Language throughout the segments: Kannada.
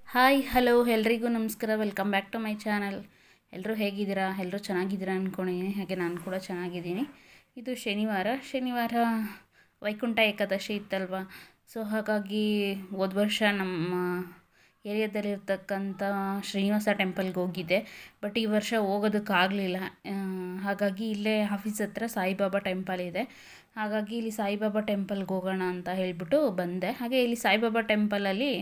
ಹಾಯ್ ಹಲೋ ಎಲ್ರಿಗೂ ನಮಸ್ಕಾರ. Welcome back to my channel. ಎಲ್ಲರೂ ಹೇಗಿದ್ದೀರಾ? ಎಲ್ಲರೂ ಚೆನ್ನಾಗಿದ್ದೀರಾ ಅಂದ್ಕೊಂಡಿದ್ದೀನಿ. ಹಾಗೆ ನಾನು ಕೂಡ ಚೆನ್ನಾಗಿದ್ದೀನಿ. ಇದು ಶನಿವಾರ ವೈಕುಂಠ ಏಕಾದಶಿ ಇತ್ತಲ್ವ. ಸೊ ಹಾಗಾಗಿ ಹೋದ ವರ್ಷ ನಮ್ಮ ಏರಿಯಾದಲ್ಲಿರ್ತಕ್ಕಂಥ ಶ್ರೀನಿವಾಸ ಟೆಂಪಲ್ಗೆ ಹೋಗಿದ್ದೆ. ಬಟ್ ಈ ವರ್ಷ ಹೋಗೋದಕ್ಕಾಗಲಿಲ್ಲ. ಹಾಗಾಗಿ ಇಲ್ಲೇ ಆಫೀಸ್ ಹತ್ರ ಸಾಯಿಬಾಬಾ ಟೆಂಪಲ್ ಇದೆ. ಹಾಗಾಗಿ ಇಲ್ಲಿ ಸಾಯಿಬಾಬಾ ಟೆಂಪಲ್ಗೆ ಹೋಗೋಣ ಅಂತ ಹೇಳಿಬಿಟ್ಟು ಬಂದೆ. ಹಾಗೆ ಇಲ್ಲಿ ಸಾಯಿಬಾಬಾ ಟೆಂಪಲಲ್ಲಿ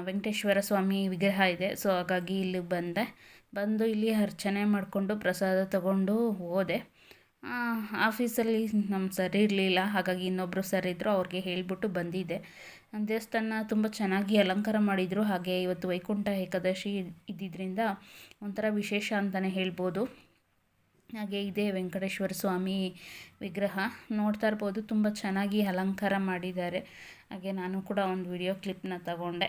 ವೆಂಕಟೇಶ್ವರ ಸ್ವಾಮಿ ವಿಗ್ರಹ ಇದೆ. ಸೊ ಹಾಗಾಗಿ ಇಲ್ಲಿಗೆ ಬಂದು ಇಲ್ಲಿ ಅರ್ಚನೆ ಮಾಡಿಕೊಂಡು ಪ್ರಸಾದ ತಗೊಂಡು ಹೋದೆ. ಆಫೀಸಲ್ಲಿ ನಮ್ಮ ಸರ್ ಇರಲಿಲ್ಲ. ಹಾಗಾಗಿ ಇನ್ನೊಬ್ಬರು ಸರ್ ಇದ್ದರು, ಅವ್ರಿಗೆ ಹೇಳಿಬಿಟ್ಟು ಬಂದಿದ್ದೆ. ದೇವಸ್ಥಾನ ತುಂಬ ಚೆನ್ನಾಗಿ ಅಲಂಕಾರ ಮಾಡಿದರು. ಹಾಗೆ ಇವತ್ತು ವೈಕುಂಠ ಏಕಾದಶಿ ಇದ್ದಿದ್ದರಿಂದ ಒಂಥರ ವಿಶೇಷ ಅಂತಲೇ ಹೇಳ್ಬೋದು. ಹಾಗೆ ಇದೇ ವೆಂಕಟೇಶ್ವರ ಸ್ವಾಮಿ ವಿಗ್ರಹ ನೋಡ್ತಾ ಇರ್ಬೋದು. ತುಂಬ ಚೆನ್ನಾಗಿ ಅಲಂಕಾರ ಮಾಡಿದ್ದಾರೆ. ಹಾಗೆ ನಾನು ಕೂಡ ಒಂದು ವಿಡಿಯೋ ಕ್ಲಿಪ್ನ ತಗೊಂಡೆ.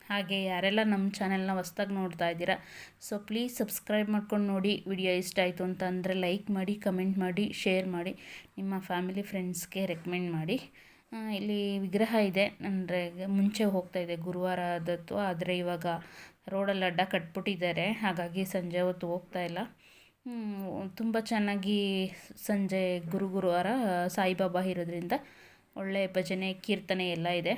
ಹಾಗೆ ಯಾರೆಲ್ಲ ನಮ್ಮ ಚಾನೆಲ್ನ ಹೊಸ್ದಾಗಿ ನೋಡ್ತಾ ಇದ್ದೀರಾ, ಸೊ ಪ್ಲೀಸ್ ಸಬ್ಸ್ಕ್ರೈಬ್ ಮಾಡ್ಕೊಂಡು ನೋಡಿ. ವಿಡಿಯೋ ಇಷ್ಟ ಆಯಿತು ಅಂತ ಅಂದರೆ ಲೈಕ್ ಮಾಡಿ, ಕಮೆಂಟ್ ಮಾಡಿ, ಶೇರ್ ಮಾಡಿ, ನಿಮ್ಮ ಫ್ಯಾಮಿಲಿ ಫ್ರೆಂಡ್ಸ್ಗೆ ರೆಕಮೆಂಡ್ ಮಾಡಿ. ಇಲ್ಲಿ ವಿಗ್ರಹ ಇದೆ. ಅಂದರೆ ಮುಂಚೆ ಹೋಗ್ತಾಯಿದೆ ಗುರುವಾರ ಆದತ್ತು, ಆದರೆ ಇವಾಗ ರೋಡಲ್ಲಿ ಅಡ್ಡ ಕಟ್ಬಿಟ್ಟಿದ್ದಾರೆ. ಹಾಗಾಗಿ ಸಂಜೆ ಹೊತ್ತು ಹೋಗ್ತಾಯಿಲ್ಲ. ತುಂಬ ಚೆನ್ನಾಗಿ ಸಂಜೆ ಗುರುವಾರ ಸಾಯಿಬಾಬಾ ಇರೋದ್ರಿಂದ ಒಳ್ಳೆ ಭಜನೆ ಕೀರ್ತನೆ ಎಲ್ಲ ಇದೆ.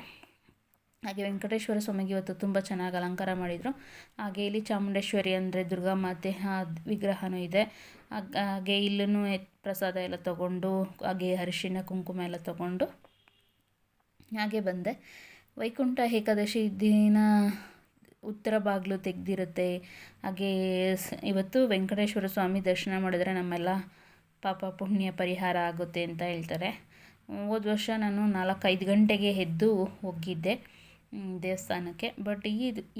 ಹಾಗೆ ವೆಂಕಟೇಶ್ವರ ಸ್ವಾಮಿಗೆ ಇವತ್ತು ತುಂಬ ಚೆನ್ನಾಗಿ ಅಲಂಕಾರ ಮಾಡಿದರು. ಹಾಗೆ ಇಲ್ಲಿ ಚಾಮುಂಡೇಶ್ವರಿ ಅಂದರೆ ದುರ್ಗಾಮಾತೆ ವಿಗ್ರಹವೂ ಇದೆ. ಹಾಗೆ ಇಲ್ಲೂ ಪ್ರಸಾದ ಎಲ್ಲ ತಗೊಂಡು, ಹಾಗೆ ಅರಿಶಿಣ ಕುಂಕುಮ ಎಲ್ಲ ತಗೊಂಡು ಹಾಗೆ ಬಂದೆ. ವೈಕುಂಠ ಏಕಾದಶಿ ದಿನ ಉತ್ತರ ಬಾಗಿಲು ತೆಗೆದಿರುತ್ತೆ. ಹಾಗೆ ಇವತ್ತು ವೆಂಕಟೇಶ್ವರ ಸ್ವಾಮಿ ದರ್ಶನ ಮಾಡಿದ್ರೆ ನಮ್ಮೆಲ್ಲ ಪಾಪ ಪುಣ್ಯ ಪರಿಹಾರ ಆಗುತ್ತೆ ಅಂತ ಹೇಳ್ತಾರೆ. ಹೋದ ವರ್ಷ ನಾನು 4-5 ಗಂಟೆಗೆ ಎದ್ದು ಹೋಗಿದ್ದೆ ದೇವಸ್ಥಾನಕ್ಕೆ. ಬಟ್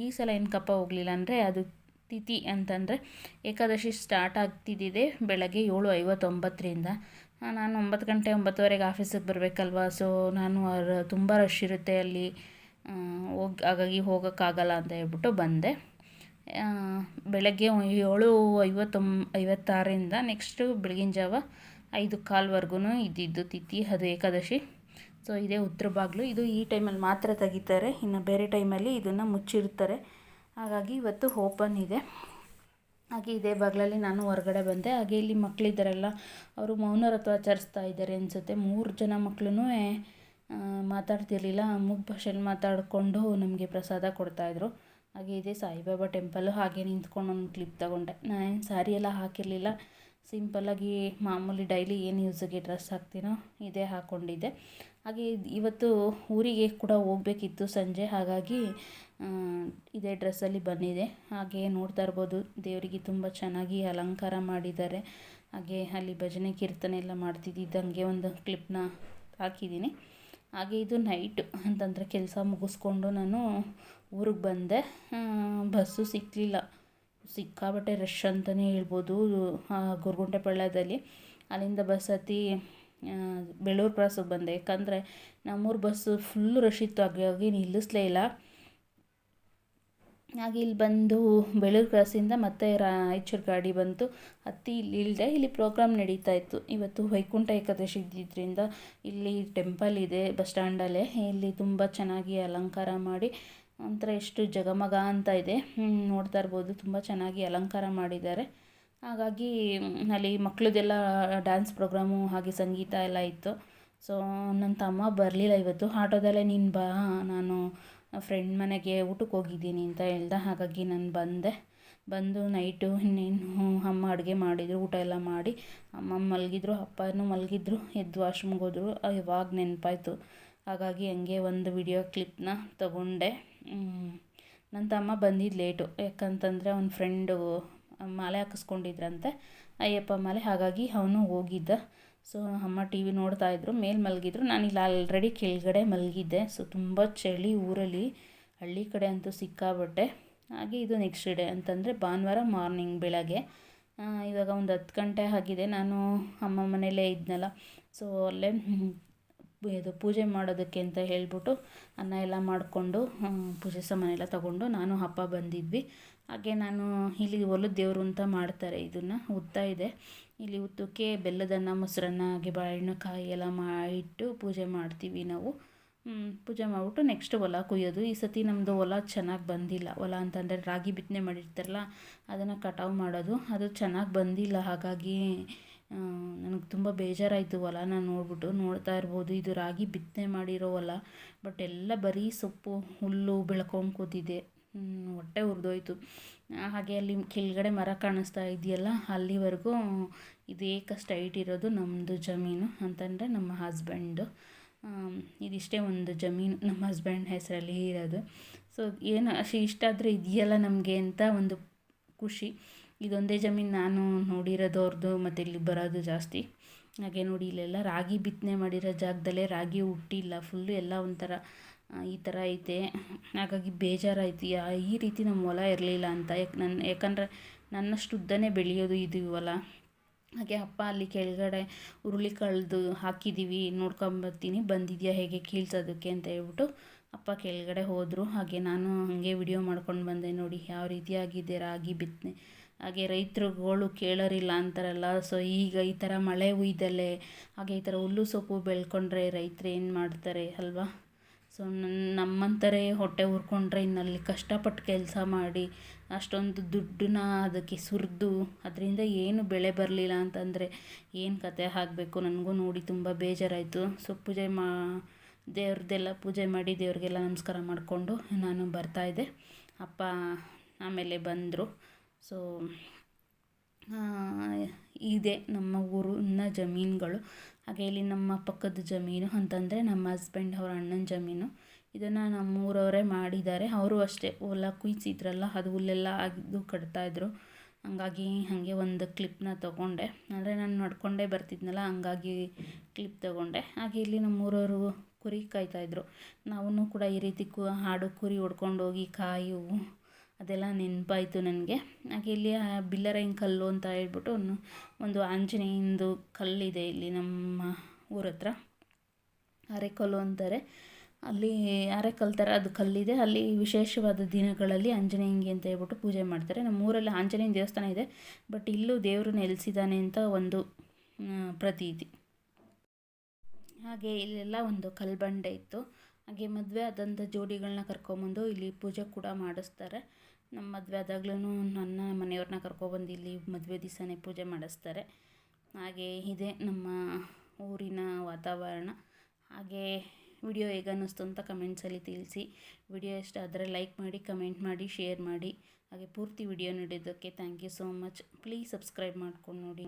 ಈ ಸಲ ಏನಕ್ಕಪ್ಪ ಹೋಗಲಿಲ್ಲ ಅಂದರೆ, ಅದು ತಿಥಿ ಅಂತಂದರೆ ಏಕಾದಶಿ ಸ್ಟಾರ್ಟ್ ಆಗ್ತಿದ್ದಿದೆ ಬೆಳಗ್ಗೆ 7:59ರಿಂದ. ನಾನು 9 ಗಂಟೆ 9:30ಗೆ ಆಫೀಸಿಗೆ ಬರಬೇಕಲ್ವ. ಸೊ ನಾನು ತುಂಬ ರಶ್ ಇರುತ್ತೆ ಅಲ್ಲಿ, ಹಾಗಾಗಿ ಹೋಗೋಕ್ಕಾಗಲ್ಲ ಅಂತ ಹೇಳ್ಬಿಟ್ಟು ಬಂದೆ. ಬೆಳಗ್ಗೆ 7:56ರಿಂದ ನೆಕ್ಸ್ಟು ಬೆಳಗಿನ ಜಾವ 5:15ವರೆಗೂ ಇದ್ದಿದ್ದು ತಿಥಿ, ಅದು ಏಕಾದಶಿ. ಸೊ ಇದೇ ಉತ್ತರ ಬಾಗಿಲು. ಇದು ಈ ಟೈಮಲ್ಲಿ ಮಾತ್ರ ತೆಗಿತಾರೆ, ಇನ್ನು ಬೇರೆ ಟೈಮಲ್ಲಿ ಇದನ್ನು ಮುಚ್ಚಿರ್ತಾರೆ. ಹಾಗಾಗಿ ಇವತ್ತು ಓಪನ್ ಇದೆ. ಹಾಗೆ ಇದೇ ಬಾಗಿಲಲ್ಲಿ ನಾನು ಹೊರಗಡೆ ಬಂದೆ. ಹಾಗೆ ಇಲ್ಲಿ ಮಕ್ಕಳಿದ್ದಾರಲ್ಲ, ಅವರು ಮೌನವ್ರತ ಆಚರಿಸ್ತಾ ಇದ್ದಾರೆ ಅನಿಸುತ್ತೆ. 3 ಜನ ಮಕ್ಕಳು ಮಾತಾಡ್ತಿರ್ಲಿಲ್ಲ, ಮೂಕ ಭಾಷೆಯಲ್ಲಿ ಮಾತಾಡಿಕೊಂಡು ನಮಗೆ ಪ್ರಸಾದ ಕೊಡ್ತಾಯಿದ್ರು. ಹಾಗೆ ಇದೆ ಸಾಯಿಬಾಬಾ ಟೆಂಪಲ್ಲು. ಹಾಗೆ ನಿಂತ್ಕೊಂಡು ಒಂದು ಕ್ಲಿಪ್ ತಗೊಂಡೆ. ನಾನೇನು ಸ್ಯಾರಿ ಎಲ್ಲ ಹಾಕಿರಲಿಲ್ಲ, ಸಿಂಪಲ್ಲಾಗಿ ಮಾಮೂಲಿ ಡೈಲಿ ಏನು ಯೂಸಿಗೆ ಡ್ರೆಸ್ ಹಾಕ್ತೀನೋ ಇದೇ ಹಾಕ್ಕೊಂಡಿದ್ದೆ. ಹಾಗೆ ಇವತ್ತು ಊರಿಗೆ ಕೂಡ ಹೋಗಬೇಕಿತ್ತು ಸಂಜೆ, ಹಾಗಾಗಿ ಇದೇ ಡ್ರೆಸ್ಸಲ್ಲಿ ಬಂದಿದೆ. ಹಾಗೆ ನೋಡ್ತಾ ಇರ್ಬೋದು, ದೇವರಿಗೆ ತುಂಬ ಚೆನ್ನಾಗಿ ಅಲಂಕಾರ ಮಾಡಿದ್ದಾರೆ. ಹಾಗೆ ಅಲ್ಲಿ ಭಜನೆ ಕೀರ್ತನೆ ಎಲ್ಲ ಮಾಡ್ತಿದ್ದಂಗೆ ಒಂದು ಕ್ಲಿಪ್ನ ಹಾಕಿದ್ದೀನಿ. ಹಾಗೆ ಇದು ನೈಟ್ ಅಂತಂದರೆ ಕೆಲಸ ಮುಗಿಸ್ಕೊಂಡು ನಾನು ಊರಿಗೆ ಬಂದೆ. ಬಸ್ಸು ಸಿಕ್ಕಲಿಲ್ಲ, ಸಿಕ್ಕಾಬಟ್ಟೆ ರಶ್ ಅಂತಲೇ ಹೇಳ್ಬೋದು ಗೊರಗುಂಟೆಪಾಳ್ಯದಲ್ಲಿ. ಅಲ್ಲಿಂದ ಬಸ್ ಹತ್ತಿ ಬೆಳ್ಳೂರು ಕ್ರಾಸಿಗೆ ಬಂದೆ. ಯಾಕಂದರೆ ನಮ್ಮೂರು ಬಸ್ಸು ಫುಲ್ಲು ರಶ್ ಇತ್ತು, ಹಾಗಾಗಿ ನಿಲ್ಲಿಸಲೇ ಇಲ್ಲ. ಹಾಗೆ ಇಲ್ಲಿ ಬಂದು ಬೆಳ್ಳೂರು ಕ್ರಾಸಿಂದ ಮತ್ತೆ ರಾಯಚೂರು ಗಾಡಿ ಬಂತು, ಹತ್ತಿ ಇಲ್ಲಿ ಇಳಿದೆ. ಇಲ್ಲಿ ಪ್ರೋಗ್ರಾಮ್ ನಡೀತಾ ಇತ್ತು. ಇವತ್ತು ವೈಕುಂಠ ಏಕಾದಶಿ ಇದ್ದಿದ್ದರಿಂದ ಇಲ್ಲಿ ಟೆಂಪಲ್ ಇದೆ ಬಸ್ ಸ್ಟ್ಯಾಂಡಲ್ಲೇ. ಇಲ್ಲಿ ತುಂಬ ಚೆನ್ನಾಗಿ ಅಲಂಕಾರ ಮಾಡಿ ಒಂಥರ ಎಷ್ಟು ಜಗಮಗ ಅಂತ ಇದೆ. ನೋಡ್ತಾ ಇರ್ಬೋದು, ತುಂಬ ಚೆನ್ನಾಗಿ ಅಲಂಕಾರ ಮಾಡಿದ್ದಾರೆ. ಹಾಗಾಗಿ ಅಲ್ಲಿ ಮಕ್ಕಳದೆಲ್ಲ ಡ್ಯಾನ್ಸ್ ಪ್ರೋಗ್ರಾಮು ಹಾಗೆ ಸಂಗೀತ ಎಲ್ಲ ಇತ್ತು. ಸೊ ನನ್ನ ತಮ್ಮ ಬರಲಿಲ್ಲ ಇವತ್ತು. ಆಟೋದಲ್ಲೇ ನೀನು ಬಾ, ನಾನು ಫ್ರೆಂಡ್ ಮನೆಗೆ ಊಟಕ್ಕೆ ಹೋಗಿದ್ದೀನಿ ಅಂತ ಹೇಳ್ದೆ. ಹಾಗಾಗಿ ನಾನು ಬಂದು ನೈಟು ಇನ್ನೇನು ಅಮ್ಮ ಅಡುಗೆ ಮಾಡಿದರು, ಊಟ ಎಲ್ಲ ಮಾಡಿ ಅಮ್ಮ ಮಲಗಿದ್ರು, ಅಪ್ಪನೂ ಮಲಗಿದ್ರು, ಎದ್ದು ವಾಶ್ರೂಮ್ಗೆ ಹೋದರು. ಇವಾಗ ನೆನಪಾಯಿತು, ಹಾಗಾಗಿ ಹಂಗೆ ಒಂದು ವಿಡಿಯೋ ಕ್ಲಿಪ್ನ ತಗೊಂಡೆ. ನನ್ನ ತಮ್ಮ ಬಂದಿದ್ದು ಲೇಟು, ಯಾಕಂತಂದರೆ ಅವನ ಫ್ರೆಂಡು ಮಾಲೆ ಹಾಕಿಸ್ಕೊಂಡಿದ್ರಂತೆ, ಅಯ್ಯಪ್ಪ ಮಾಲೆ. ಹಾಗಾಗಿ ಅವನು ಹೋಗಿದ್ದ. ಸೊ ಅಮ್ಮ ಟಿ ವಿ ನೋಡ್ತಾಯಿದ್ರು, ಮೇಲೆ ಮಲಗಿದ್ರು. ನಾನಿಲ್ಲಿ ಆಲ್ರೆಡಿ ಕೆಳಗಡೆ ಮಲಗಿದ್ದೆ. ಸೊ ತುಂಬ ಚಳಿ ಊರಲ್ಲಿ, ಹಳ್ಳಿ ಕಡೆ ಅಂತೂ ಸಿಕ್ಕಾಬಟ್ಟೆ. ಹಾಗೆ ಇದು ನೆಕ್ಸ್ಟ್ ಡೇ ಅಂತಂದರೆ ಭಾನುವಾರ ಮಾರ್ನಿಂಗ್ ಬೆಳಗ್ಗೆ. ಇವಾಗ ಒಂದು 10 ಗಂಟೆ ಆಗಿದೆ. ನಾನು ಅಮ್ಮ ಮನೆಯಲ್ಲೇ ಇದ್ನಲ್ಲ, ಸೊ ಅಲ್ಲೇ ಇದು ಪೂಜೆ ಮಾಡೋದಕ್ಕೆ ಅಂತ ಹೇಳ್ಬಿಟ್ಟು ಅನ್ನ ಎಲ್ಲ ಮಾಡಿಕೊಂಡು ಪೂಜೆ ಸಾಮಾನೆಲ್ಲ ತಗೊಂಡು ನಾನು ಅಪ್ಪ ಬಂದಿದ್ವಿ. ಹಾಗೆ ನಾನು ಇಲ್ಲಿ ಹೊಲದ ದೇವರು ಅಂತ ಮಾಡ್ತಾರೆ, ಇದನ್ನು ಹುತ್ತ ಇದೆ. ಇಲ್ಲಿ ಹುತ್ತಕ್ಕೆ ಬೆಲ್ಲದನ್ನ, ಮೊಸರನ್ನ, ಹಾಗೆ ಬಾಳೆಹಣ್ಣು, ಕಾಯಿ ಎಲ್ಲ ಇಟ್ಟು ಪೂಜೆ ಮಾಡ್ತೀವಿ ನಾವು. ಪೂಜೆ ಮಾಡಿಬಿಟ್ಟು ನೆಕ್ಸ್ಟ್ ಹೊಲ ಕೊಯ್ಯೋದು. ಈ ಸತಿ ನಮ್ಮದು ಹೊಲ ಚೆನ್ನಾಗಿ ಬಂದಿಲ್ಲ. ಹೊಲ ಅಂತಂದರೆ ರಾಗಿ ಬಿತ್ತನೆ ಮಾಡಿರ್ತಾರಲ್ಲ ಅದನ್ನು ಕಟಾವು ಮಾಡೋದು, ಅದು ಚೆನ್ನಾಗಿ ಬಂದಿಲ್ಲ. ಹಾಗಾಗಿ ನನಗೆ ತುಂಬ ಬೇಜಾರಾಯಿತು ಹೊಲನ ನೋಡ್ತಾ ಇರ್ಬೋದು. ಇದು ರಾಗಿ ಬಿತ್ತನೆ ಮಾಡಿರೋ ಹೊಲ, ಬಟ್ ಎಲ್ಲ ಬರೀ ಸೊಪ್ಪು ಹುಲ್ಲು ಬೆಳ್ಕೊಂಡು ಕೂತಿದೆ. ಹೊಟ್ಟೆ ಉರಿದೋಯ್ತು. ಹಾಗೆ ಅಲ್ಲಿ ಕೆಳಗಡೆ ಮರ ಕಾಣಿಸ್ತಾ ಇದೆಯಲ್ಲ, ಅಲ್ಲಿವರೆಗೂ ಇದೇ ಸ್ಟ್ರೈಟ್ ಇರೋದು ನಮ್ಮದು ಜಮೀನು ಅಂತಂದರೆ ನಮ್ಮ ಹಸ್ಬೆಂಡು. ಇದಿಷ್ಟೇ ಒಂದು ಜಮೀನು ನಮ್ಮ ಹಸ್ಬೆಂಡ್ ಹೆಸರಲ್ಲಿ ಇರೋದು. ಸೊ ಏನು ಇಷ್ಟ ಆದರೆ ಇದೆಯಲ್ಲ ನಮಗೆ ಅಂತ ಒಂದು ಖುಷಿ. ಇದೊಂದೇ ಜಮೀನು ನಾನು ನೋಡಿರೋದು ಅವ್ರದ್ದು, ಮತ್ತು ಇಲ್ಲಿ ಬರೋದು ಜಾಸ್ತಿ. ಹಾಗೆ ನೋಡಿ ಇಲ್ಲೆಲ್ಲ ರಾಗಿ ಬಿತ್ತನೆ ಮಾಡಿರೋ ಜಾಗದಲ್ಲೇ ರಾಗಿ ಹುಟ್ಟಿಲ್ಲ, ಫುಲ್ಲು ಎಲ್ಲ ಒಂಥರ ಈ ಥರ ಐತೆ. ಹಾಗಾಗಿ ಬೇಜಾರಾಯಿತು, ಈ ರೀತಿ ನಮ್ಮ ಹೊಲ ಇರಲಿಲ್ಲ ಅಂತ. ಯಾಕಂದರೆ ನನ್ನಷ್ಟು ಉದ್ದನೇ ಬೆಳೆಯೋದು ಇದು ಹೊಲ. ಹಾಗೆ ಅಪ್ಪ ಅಲ್ಲಿ ಕೆಳಗಡೆ ಹುರುಳಿ ಕಳೆದು ಹಾಕಿದ್ದೀವಿ, ನೋಡ್ಕೊಂಬರ್ತೀನಿ ಬಂದಿದೆಯಾ ಹೇಗೆ ಕೀಳ್ಸೋದಕ್ಕೆ ಅಂತ ಹೇಳ್ಬಿಟ್ಟು ಅಪ್ಪ ಕೆಳಗಡೆ ಹೋದರು. ಹಾಗೆ ನಾನು ಹಾಗೆ ವಿಡಿಯೋ ಮಾಡ್ಕೊಂಡು ಬಂದೆ. ನೋಡಿ ಯಾವ ರೀತಿ ಆಗಿದೆ ರಾಗಿ ಬಿತ್ತನೆ. ಹಾಗೆ ರೈತರುಗಳು ಕೇಳೋರಿಲ್ಲ ಅಂತಾರಲ್ಲ, ಸೊ ಈಗ ಈ ಥರ ಮಳೆ ಹುಯ್ದಲ್ಲೇ ಹಾಗೆ ಈ ಥರ ಹುಲ್ಲು ಸೊಪ್ಪು ಬೆಳ್ಕೊಂಡ್ರೆ ರೈತರು ಏನು ಮಾಡ್ತಾರೆ ಅಲ್ವಾ. ಸೊ ನಮ್ಮಂಥರೇ ಹೊಟ್ಟೆ ಹುರ್ಕೊಂಡ್ರೆ ಇನ್ನಲ್ಲಿ ಕಷ್ಟಪಟ್ಟು ಕೆಲಸ ಮಾಡಿ ಅಷ್ಟೊಂದು ದುಡ್ಡನ್ನ ಅದಕ್ಕೆ ಸುರಿದು ಅದರಿಂದ ಏನು ಬೆಳೆ ಬರಲಿಲ್ಲ ಅಂತಂದರೆ ಏನು ಕತೆ ಆಗಬೇಕು. ನನಗೂ ನೋಡಿ ತುಂಬ ಬೇಜಾರಾಯಿತು. ಸೊ ದೇವ್ರದ್ದೆಲ್ಲ ಪೂಜೆ ಮಾಡಿ ದೇವ್ರಿಗೆಲ್ಲ ನಮಸ್ಕಾರ ಮಾಡಿಕೊಂಡು ನಾನು ಬರ್ತಾಯಿದ್ದೆ. ಅಪ್ಪ ಆಮೇಲೆ ಬಂದರು. ಸೊ ಇದೆ ನಮ್ಮ ಊರಿನ ಜಮೀನುಗಳು. ಹಾಗೆ ಇಲ್ಲಿ ನಮ್ಮ ಪಕ್ಕದ ಜಮೀನು ಅಂತಂದರೆ ನಮ್ಮ ಹಸ್ಬೆಂಡ್ ಅವರ ಅಣ್ಣನ ಜಮೀನು. ಇದನ್ನು ನಮ್ಮೂರವರೇ ಮಾಡಿದ್ದಾರೆ. ಅವರು ಅಷ್ಟೇ ಹೊಲ ಕುಯ್ಸಿದ್ರಲ್ಲ, ಅದು ಹುಲ್ಲೆಲ್ಲ ಆಗಿದ್ದು ಕಟ್ತಾಯಿದ್ರು. ಹಂಗಾಗಿ ಹಾಗೆ ಒಂದು ಕ್ಲಿಪ್ನ ತೊಗೊಂಡೆ. ಅಂದರೆ ನಾನು ನಡ್ಕೊಂಡೇ ಬರ್ತಿದ್ನಲ್ಲ, ಹಂಗಾಗಿ ಕ್ಲಿಪ್ ತೊಗೊಂಡೆ. ಹಾಗೆ ಇಲ್ಲಿ ನಮ್ಮೂರವರು ಕುರಿ ಕಾಯ್ತಾಯಿದ್ರು. ನಾವು ಕೂಡ ಈ ರೀತಿ ಹಾಡು ಕುರಿ ಹೊಡ್ಕೊಂಡು ಹೋಗಿ ಕಾಯುವು ಅದೆಲ್ಲ ನೆನಪಾಯಿತು ನನಗೆ. ಹಾಗೆ ಇಲ್ಲಿ ಬಿಲ್ಲರೈನ್ ಕಲ್ಲು ಅಂತ ಹೇಳ್ಬಿಟ್ಟು ಒಂದು ಆಂಜನೇಯಂದು ಕಲ್ಲಿದೆ ಇಲ್ಲಿ ನಮ್ಮ ಊರ ಹತ್ರ, ಅರೆಕಲ್ಲು ಅಂತಾರೆ. ಅಲ್ಲಿ ಅರೆಕಲ್ಲು ಥರ ಅದು ಕಲ್ಲಿದೆ. ಅಲ್ಲಿ ವಿಶೇಷವಾದ ದಿನಗಳಲ್ಲಿ ಆಂಜನೇಯಂಗೆ ಅಂತ ಹೇಳ್ಬಿಟ್ಟು ಪೂಜೆ ಮಾಡ್ತಾರೆ. ನಮ್ಮ ಊರಲ್ಲಿ ಆಂಜನೇಯನ ದೇವಸ್ಥಾನ ಇದೆ, ಬಟ್ ಇಲ್ಲೂ ದೇವರು ನೆಲೆಸಿದ್ದಾನೆ ಅಂತ ಒಂದು ಪ್ರತೀತಿ. ಹಾಗೆ ಇಲ್ಲೆಲ್ಲ ಒಂದು ಕಲ್ಬಂಡೆ ಇತ್ತು. ಹಾಗೆ ಮದುವೆ ಆದಂಥ ಜೋಡಿಗಳನ್ನ ಕರ್ಕೊಂಬಂದು ಇಲ್ಲಿ ಪೂಜೆ ಕೂಡ ಮಾಡಿಸ್ತಾರೆ. ನಮ್ಮ ಮದುವೆ ಆದಾಗ್ಲೂ ನನ್ನ ಮನೆಯವ್ರನ್ನ ಕರ್ಕೊಬಂದು ಇಲ್ಲಿ ಮದುವೆ ದಿವಸನೇ ಪೂಜೆ ಮಾಡಿಸ್ತಾರೆ. ಹಾಗೆ ಇದೆ ನಮ್ಮ ಊರಿನ ವಾತಾವರಣ. ಹಾಗೆ ವಿಡಿಯೋ ಹೇಗೆ ಅನ್ನಿಸ್ತು ಅಂತ ಕಮೆಂಟ್ಸಲ್ಲಿ ತಿಳಿಸಿ. ವಿಡಿಯೋ ಇಷ್ಟ ಆದರೆ ಲೈಕ್ ಮಾಡಿ, ಕಮೆಂಟ್ ಮಾಡಿ, ಶೇರ್ ಮಾಡಿ. ಹಾಗೆ ಪೂರ್ತಿ ವಿಡಿಯೋ ನೋಡಿದ್ದಕ್ಕೆ thank you so much. Please subscribe ಮಾಡ್ಕೊಂಡು ನೋಡಿ.